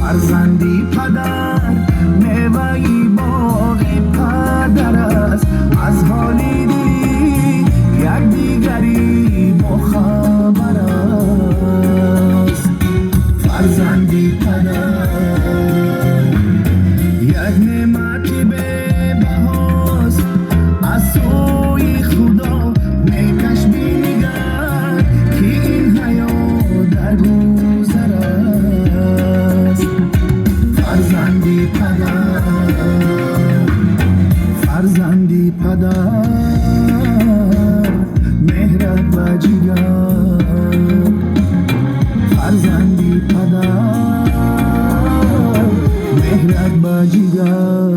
فرزندی پدر میوهی باغ پدر است، از حالی دیگری یک دیگری با خبر است. فرزندی پدر یک نعمتی به بهاست، از سوی خدا میکش بینگر که این حیات در گذر است. فرزندی پدر، فرزندی پدر، مهرت و جگر. فرزندی پدر، مهرت و جگر.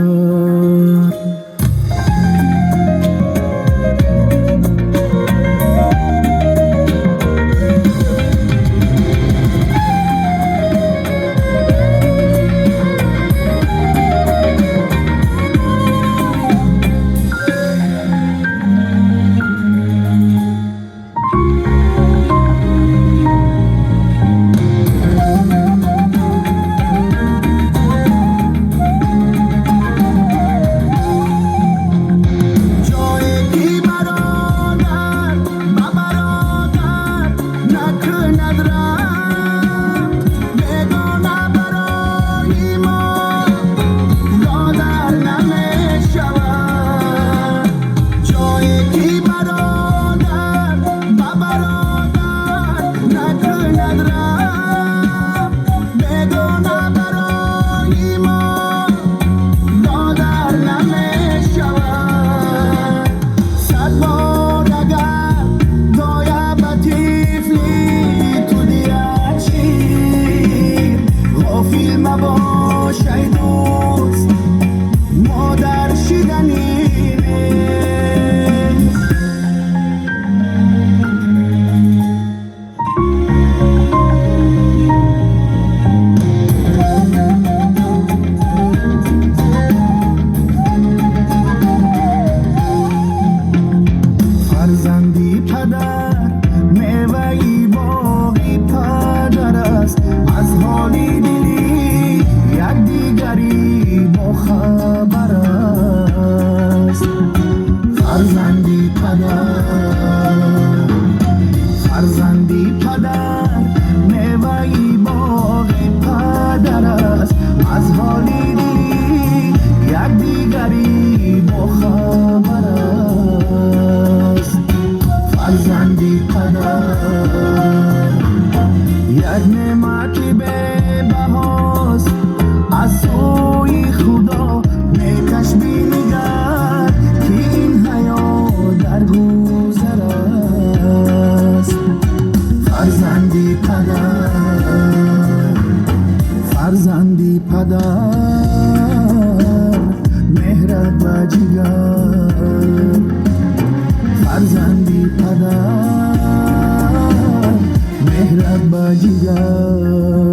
فرزندی پدر میوهی باغی پدر است، از حالی دلی یک دیگری با خبر است. فرزندی پدر، فرزندی پدر میوهی باغی پدر است، از حالی دلی یک دیگری با خبر است. فرزندی پدر یک نعمتی به بهاست، از سوی خدا میکش بینگر که این حیات در گذر است. فرزندی پدر، فرزندی پدر، مهرت و جگر. فرزندی پدر، مهرت و جگر.